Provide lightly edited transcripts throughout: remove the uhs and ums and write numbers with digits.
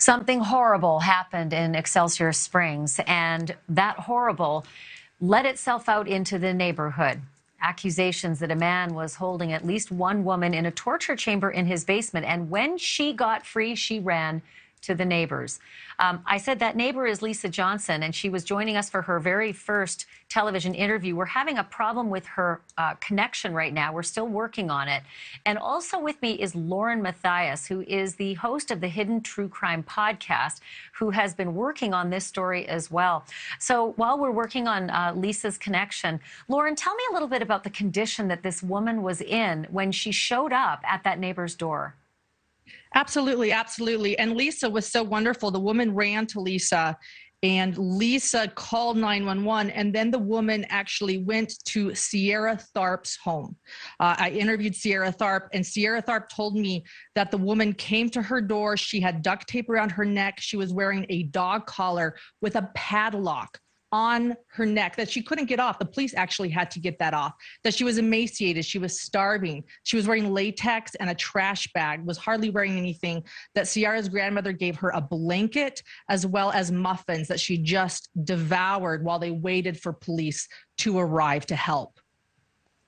Something horrible happened in Excelsior Springs, and that horrible let itself out into the neighborhood. Accusations that a man was holding at least one woman in a torture chamber in his basement, and when she got free, she ran to the neighbors. I said that neighbor is Lisa Johnson, and she was joining us for her very first television interview. We're having a problem with her connection right now. We're still working on it. And also with me is MATTHIAS, who is the host of the Hidden True Crime podcast, who has been working on this story as well. So while we're working on Lisa's connection, Lauren, tell me a little bit about the condition that this woman was in when she showed up at that neighbor's door. Absolutely, absolutely. And Lisa was so wonderful. The woman ran to Lisa, and Lisa called 911, and then the woman actually went to Sierra Tharp's home. I interviewed Sierra Tharp, and Sierra Tharp told me that the woman came to her door. She had duct tape around her neck. She was wearing a dog collar with a padlock on her neck that she couldn't get off. The police actually had to get that off. That she was emaciated, she was starving, she was wearing latex and a trash bag, was hardly wearing anything. That Sierra's grandmother gave her a blanket as well as muffins that she just devoured while they waited for police to arrive to help.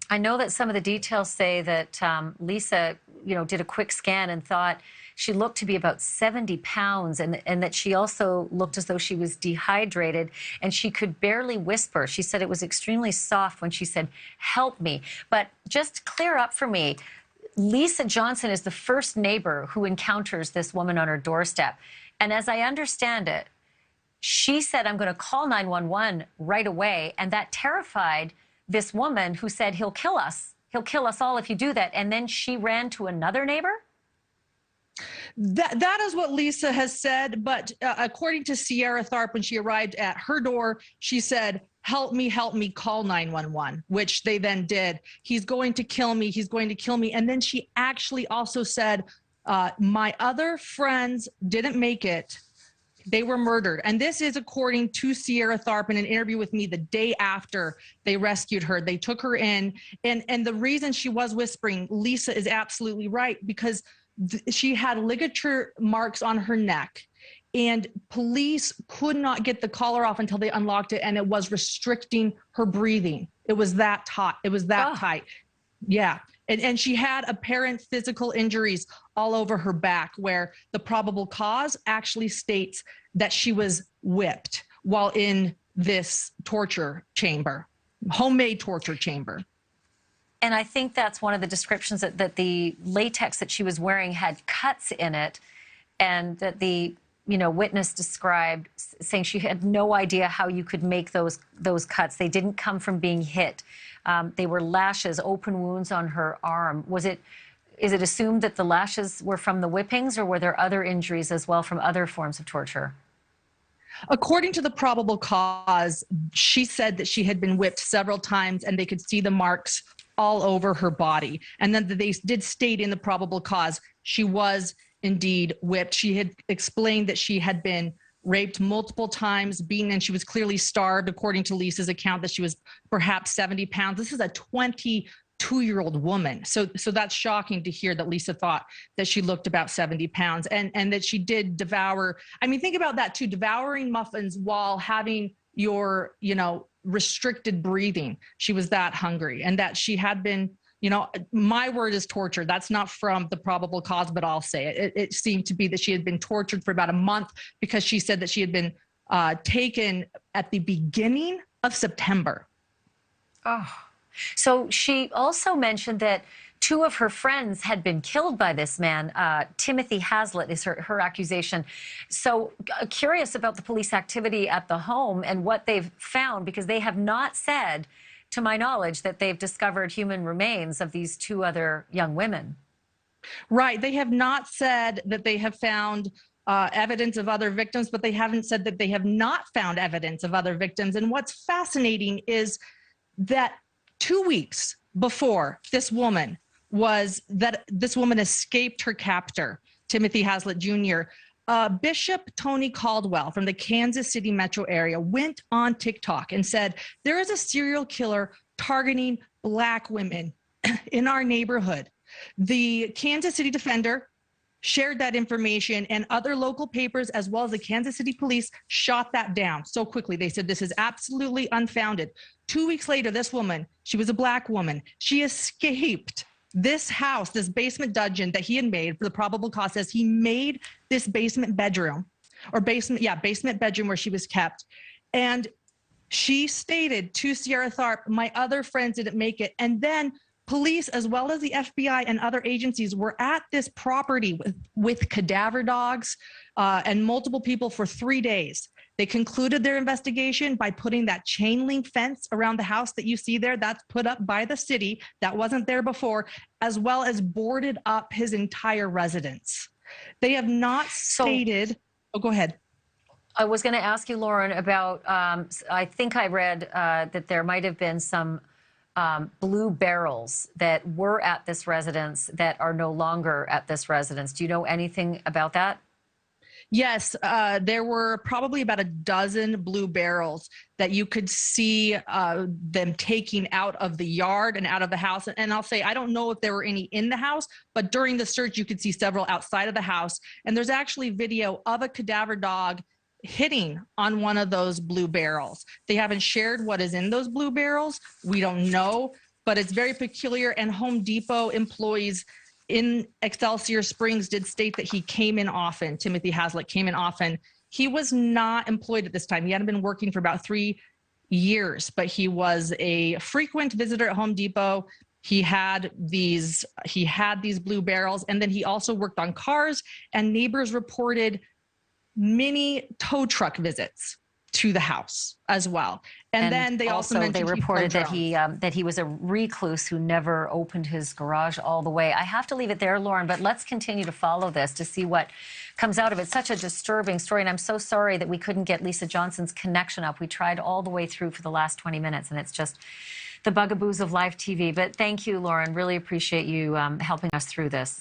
I know that some of the details say that Lisa, did a quick scan and thought she looked to be about 70 pounds and that she also looked as though she was dehydrated and she could barely whisper. She said it was extremely soft when she said, "Help me." But just clear up for me, Lisa Johnson is the first neighbor who encounters this woman on her doorstep. And as I understand it, she said, "I'm going to call 911 right away." And that terrified this woman who said, "He'll kill us. He'll kill us all if you do that." And then she ran to another neighbor? That is what Lisa has said. But according to Sierra Tharp, when she arrived at her door, she said, help me, call 911, which they then did. He's going to kill me. He's going to kill me. And then she actually also said, my other friends didn't make it. They were murdered. And this is according to Sierra Tharp in an interview with me the day after they rescued her. They took her in. And the reason she was whispering, Lisa is absolutely right, because she had ligature marks on her neck, and police could not get the collar off until they unlocked it, and it was restricting her breathing. It was that taut. It was that tight. Yeah. And she had apparent physical injuries all over her back, where the probable cause actually states that she was whipped while in this torture chamber, homemade torture chamber. And I think that's one of the descriptions, that the latex that she was wearing had cuts in it, and that the witness described saying she had no idea how you could make those cuts. They didn't come from being hit. They were lashes, open wounds on her arm. Is it assumed that the lashes were from the whippings, or were there other injuries as well from other forms of torture? According to the probable cause, she said that she had been whipped several times and they could see the marks all over her body. And then they did state in the probable cause she was indeed whipped. She had explained that she had been raped multiple times, beaten, and she was clearly starved, according to Lisa's account, that she was perhaps 70 pounds. This is a 22-year-old woman. So that's shocking to hear that Lisa thought that she looked about 70 pounds and that she did devour. I mean, think about that too, devouring muffins while having your, restricted breathing. She was that hungry, and that she had been, my word is torture. That's not from the probable cause, but I'll say it. It seemed to be that she had been tortured for about a month, because she said that she had been taken at the beginning of September. Oh, so she also mentioned that two of her friends had been killed by this man. Timothy Hazlitt is her accusation. So curious about the police activity at the home and what they've found, because they have not said, to my knowledge, that they've discovered human remains of these two other young women. Right. They have not said that they have found evidence of other victims, but they haven't said that they have not found evidence of other victims. And what's fascinating is that 2 weeks before this woman escaped her captor, Timothy Hazlitt Jr., Bishop Tony Caldwell from the Kansas City metro area went on TikTok and said, there is a serial killer targeting Black women in our neighborhood. The Kansas City Defender shared that information, and other local papers, as well as the Kansas City police, shot that down so quickly. They said this is absolutely unfounded. 2 weeks later, this woman, she was a Black woman, she escaped this house, this basement dungeon that he had made for the probable cause. Says he made this basement bedroom basement bedroom where she was kept. And she stated to Sierra Tharp, my other friends didn't make it. And then police, as well as the FBI and other agencies, were at this property with cadaver dogs and multiple people for 3 days. They concluded their investigation by putting that chain link fence around the house that you see there. That's put up by the city. That wasn't there before, as well as boarded up his entire residence. They have not stated. Oh, go ahead. I was going to ask you, Lauren, about, I think I read that there might have been some blue barrels that were at this residence that are no longer at this residence. Do you know anything about that? Yes, there were probably about a dozen blue barrels that you could see them taking out of the yard and out of the house. And I'll say, I don't know if there were any in the house, but during the search, you could see several outside of the house. And there's actually video of a cadaver dog hitting on one of those blue barrels. They haven't shared what is in those blue barrels. We don't know, but it's very peculiar. And Home Depot employees in Excelsior Springs did state that he came in often. Timothy Hazlitt came in often. He was not employed at this time. He hadn't been working for about 3 years, but he was a frequent visitor at Home Depot. He had these blue barrels, and then he also worked on cars, and neighbors reported many tow truck visits to the house as well. And then they also mentioned they reported that he was a recluse who never opened his garage all the way. I have to leave it there, Lauren, but let's continue to follow this to see what comes out of it. Such a disturbing story, and I'm so sorry that we couldn't get Lisa Johnson's connection up. We tried all the way through for the last 20 minutes, and it's just the bugaboos of live TV. But thank you, Lauren. Really appreciate you helping us through this.